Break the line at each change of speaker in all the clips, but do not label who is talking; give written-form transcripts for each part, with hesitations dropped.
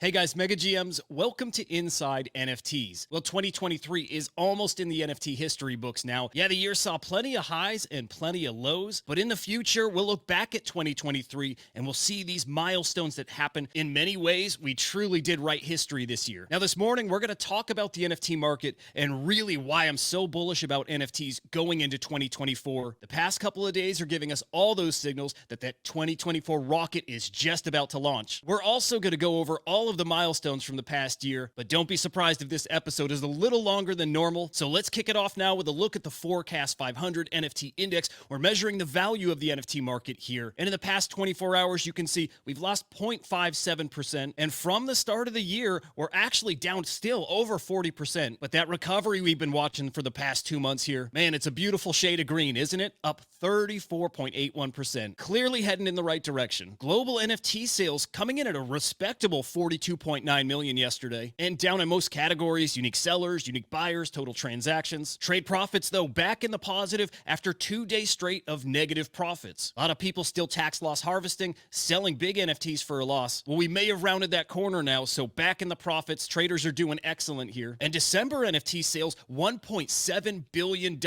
Hey guys, Mega GMs, welcome to Inside NFTs. Well, 2023 is almost in the NFT history books now. Yeah, the year saw plenty of highs and plenty of lows, but in the future, we'll look back at 2023 and we'll see these milestones that happen. In many ways, we truly did write history this year. Now, this morning, we're going to talk about the NFT market and really why I'm so bullish about NFTs going into 2024. The past couple of days are giving us all those signals that 2024 rocket is just about to launch. We're also going to go over all of the milestones from the past year, but don't be surprised if this episode is a little longer than normal. So let's kick it off now with a look at the Forkast 500 NFT index. We're measuring the value of the NFT market here. And in the past 24 hours, you can see we've lost 0.57%. And from the start of the year, we're actually down still over 40%. But that recovery we've been watching for the past 2 months here, man, it's a beautiful shade of green, isn't it? Up 34.81%. Clearly heading in the right direction. Global NFT sales coming in at a respectable 42.9 million yesterday, and down in most categories: unique sellers, unique buyers, total transactions. Trade profits, though, back in the positive after 2 days straight of negative profits. A lot of people still tax loss harvesting, selling big NFTs for a loss. Well, we may have rounded that corner now, so back in the profits. Traders are doing excellent here. And December NFT sales, $1.7 billion.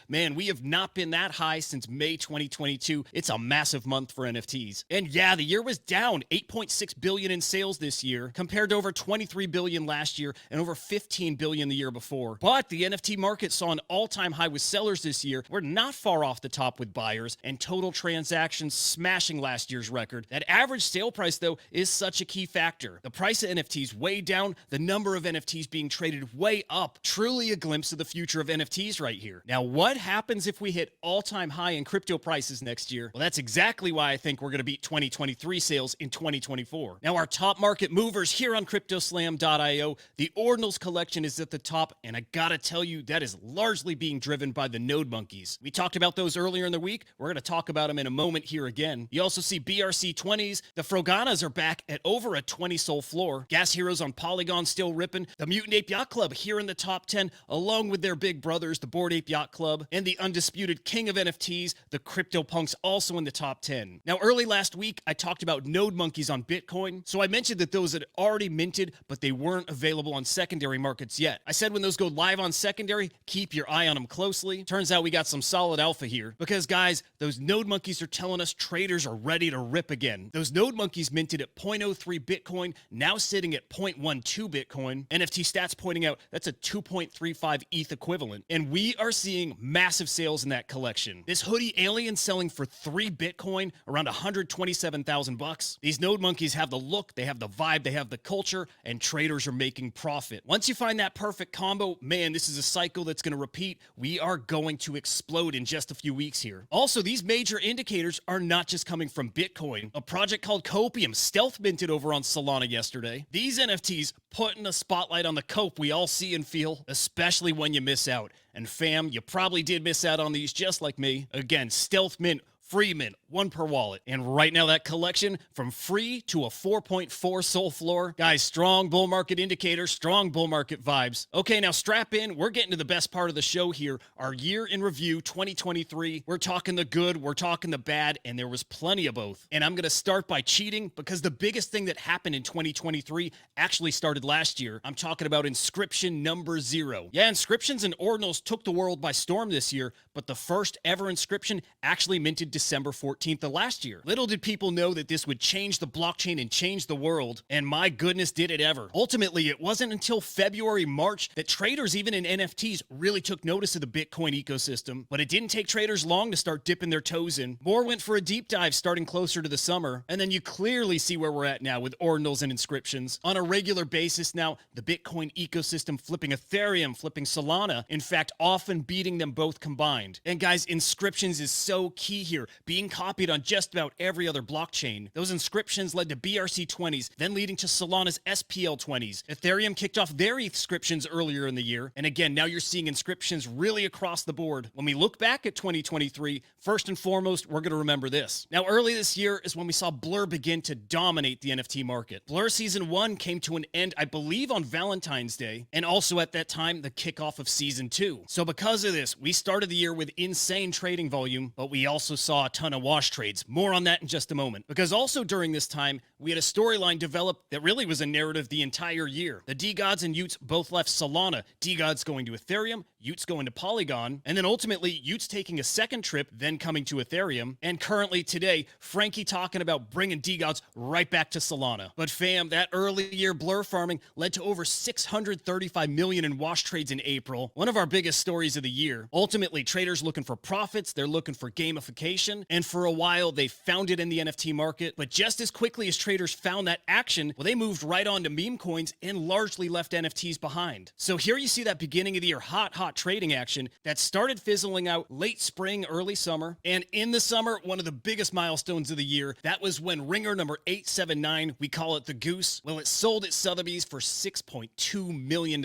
Man, we have not been that high since May 2022. It's a massive month for NFTs. And yeah, the year was down 8.6 billion in sales this year, compared to over 23 billion last year and over 15 billion the year before. But the NFT market saw an all-time high with sellers this year. We're not far off the top with buyers, and total transactions smashing last year's record. That average sale price, though, is such a key factor. The price of NFTs way down, the number of NFTs being traded way up. Truly a glimpse of the future of NFTs right here. Now, what happens if we hit all-time high in crypto prices next year? Well, that's exactly why I think we're going to beat 2023 sales in 2024. Now, our top market movers here on CryptoSlam.io, the Ordinals collection is at the top, and I gotta tell you, that is largely being driven by the Nodemonkes. We talked about those earlier in the week. We're going to talk about them in a moment here again. You also see BRC20s. The Froganas are back at over a 20 soul floor. Gas Heroes on Polygon still ripping. The Mutant Ape Yacht Club here in the top 10, along with their big brothers, the Bored Ape Yacht Club, and the undisputed king of NFTs, the CryptoPunks, also in the top 10. Now, early last week, I talked about Nodemonkes on Bitcoin, so I mentioned that those had already minted, but they weren't available on secondary markets yet. I said when those go live on secondary, keep your eye on them closely. Turns out we got some solid alpha here, because guys, those Nodemonkes are telling us traders are ready to rip again. Those Nodemonkes minted at 0.03 Bitcoin, now sitting at 0.12 Bitcoin. NFT stats pointing out that's a 2.35 ETH equivalent, and we are seeing massive sales in that collection. This hoodie alien selling for 3 Bitcoin, around 127,000 bucks. These Nodemonkes have the look, they have the vibe, they have the culture, and traders are making profit. Once you find that perfect combo, man, this is a cycle that's going to repeat. We are going to explode in just a few weeks here. Also, these major indicators are not just coming from Bitcoin. A project called Copium stealth minted over on Solana yesterday. These NFTs putting a spotlight on the cope we all see and feel, especially when you miss out. And fam, you probably did miss out on these just like me. Again, stealth mint, free mint, 1 per wallet. And right now that collection from free to a 4.4 soul floor. Guys, strong bull market indicator, strong bull market vibes. Okay, now strap in. We're getting to the best part of the show here. Our year in review 2023. We're talking the good, we're talking the bad, and there was plenty of both. And I'm going to start by cheating because the biggest thing that happened in 2023 actually started last year. I'm talking about inscription number 0. Yeah, inscriptions and ordinals took the world by storm this year, but the first ever inscription actually minted December 14th of last year. Little did people know that this would change the blockchain and change the world, and my goodness, did it ever. Ultimately, it wasn't until February, March that traders, even in NFTs, really took notice of the Bitcoin ecosystem, but it didn't take traders long to start dipping their toes in. More went for a deep dive starting closer to the summer, and then you clearly see where we're at now with ordinals and inscriptions. On a regular basis now, the Bitcoin ecosystem flipping Ethereum, flipping Solana, in fact, often beating them both combined. And guys, inscriptions is so key here, being copied on just about every other blockchain. Those inscriptions led to BRC20s, then leading to Solana's SPL20s. Ethereum kicked off their inscriptions earlier in the year, and again, now you're seeing inscriptions really across the board. When we look back at 2023, first and foremost, we're going to remember this. Now, early this year is when we saw Blur begin to dominate the NFT market. Blur Season 1 came to an end, I believe, on Valentine's Day, and also at that time, the kickoff of Season 2. So because of this, we started the year with insane trading volume, but we also saw a ton of wash trades. More on that in just a moment. Because also during this time, we had a storyline develop that really was a narrative the entire year. The DeGods and Utes both left Solana, DeGods going to Ethereum, Utes going to Polygon, and then ultimately Utes taking a second trip, then coming to Ethereum, and currently today, Frankie talking about bringing DeGods right back to Solana. But fam, that early year blur farming led to over 635 million in wash trades in April, one of our biggest stories of the year. Ultimately, traders looking for profits, they're looking for gamification, and for a while they found it in the NFT market, but just as quickly as traders found that action, well, they moved right on to meme coins and largely left NFTs behind. So here you see that beginning of the year hot trading action that started fizzling out late spring, early summer, and in the summer, one of the biggest milestones of the year, that was when ringer number 879, we call it the Goose, well, it sold at Sotheby's for $6.2 million.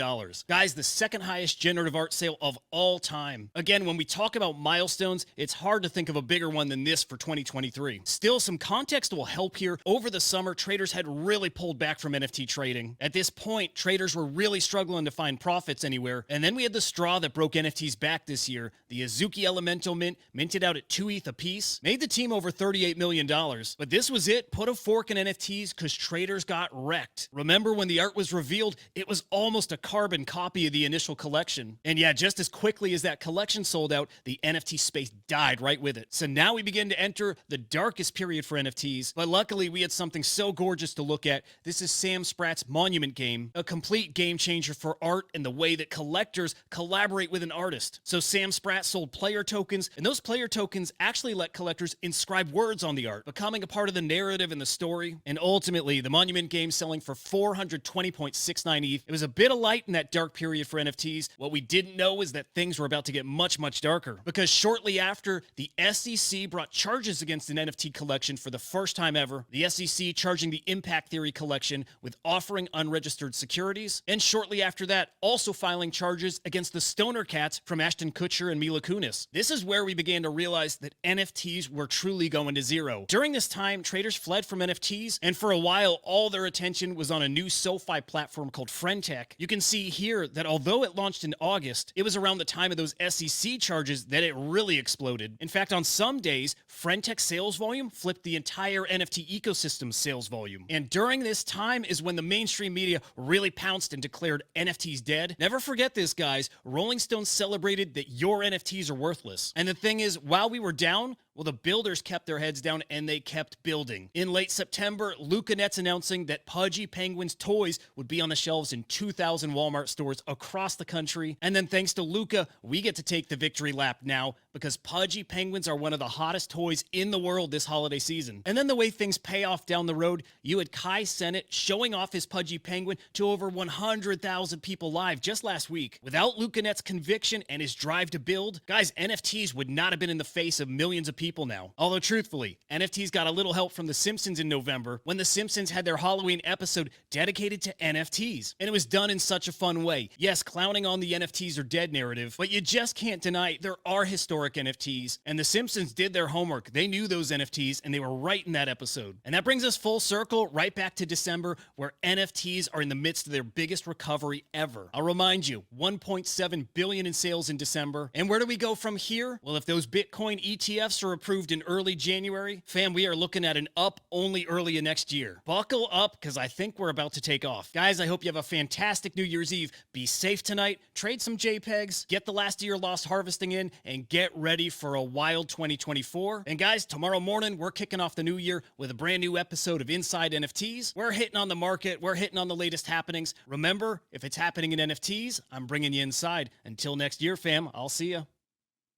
Guys, the second highest generative art sale of all time. Again, when we talk about milestones, it's hard to think of a bigger one than this for 2023. Still, some context will help here. Over the summer, traders had really pulled back from NFT trading. At this point, traders were really struggling to find profits anywhere, and then we had the straw that broke NFTs back this year. The Azuki Elemental Mint, minted out at 2 ETH a piece, made the team over $38 million. But this was it, put a fork in NFTs because traders got wrecked. Remember when the art was revealed, it was almost a carbon copy of the initial collection. And yeah, just as quickly as that collection sold out, the NFT space died right with it. So now we begin to enter the darkest period for NFTs, but luckily we had something so gorgeous to look at. This is Sam Spratt's Monument game, a complete game changer for art and the way that collectors collaborate with an artist. So Sam Spratt sold player tokens, and those player tokens actually let collectors inscribe words on the art, becoming a part of the narrative and the story. And ultimately, the Monument game selling for 420.69 ETH. It was a bit of light in that dark period for NFTs. What we didn't know is that things were about to get much darker, because shortly after, the SEC brought charges against an NFT collection for the first time ever. The SEC charging the Impact Theory collection with offering unregistered securities, and shortly after that, also filing charges against the Stoner Cats from Ashton Kutcher and Mila Kunis. This is where we began to realize that NFTs were truly going to zero. During this time, traders fled from NFTs, and for a while, all their attention was on a new SoFi platform called FriendTech. You can see here that although it launched in August, it was around the time of those SEC charges that it really exploded. In fact, on some days, FriendTech sales volume flipped the entire NFT ecosystem's sales volume. And during this time is when the mainstream media really pounced and declared NFTs dead. Never forget this, guys. Rolling Stone celebrated that your NFTs are worthless. And the thing is, while we were down, well, the builders kept their heads down and they kept building. In late September, Luca Netz announcing that Pudgy Penguins toys would be on the shelves in 2,000 Walmart stores across the country. And then thanks to Luca, we get to take the victory lap now because Pudgy Penguins are one of the hottest toys in the world this holiday season. And then the way things pay off down the road, you had Cenat showing off his Pudgy Penguin to over 100,000 people live just last week. Without Luca Netz's conviction and his drive to build, guys, NFTs would not have been in the face of millions of people now. Although truthfully, NFTs got a little help from The Simpsons in November when The Simpsons had their Halloween episode dedicated to NFTs. And it was done in such a fun way. Yes, clowning on the NFTs are dead narrative, but you just can't deny there are historic NFTs. And The Simpsons did their homework. They knew those NFTs and they were right in that episode. And that brings us full circle right back to December, where NFTs are in the midst of their biggest recovery ever. I'll remind you, 1.7 billion in sales in December. And where do we go from here? Well, if those Bitcoin ETFs are approved in early January, fam, we are looking at an up only early next year. Buckle up, because I think we're about to take off. Guys, I hope you have a fantastic New Year's Eve. Be safe tonight, trade some JPEGs, get the last of your lost harvesting in, and get ready for a wild 2024. And guys, tomorrow morning, we're kicking off the new year with a brand new episode of Inside NFTs. We're hitting on the market, we're hitting on the latest happenings. Remember, if it's happening in NFTs, I'm bringing you inside. Until next year, fam, I'll see ya.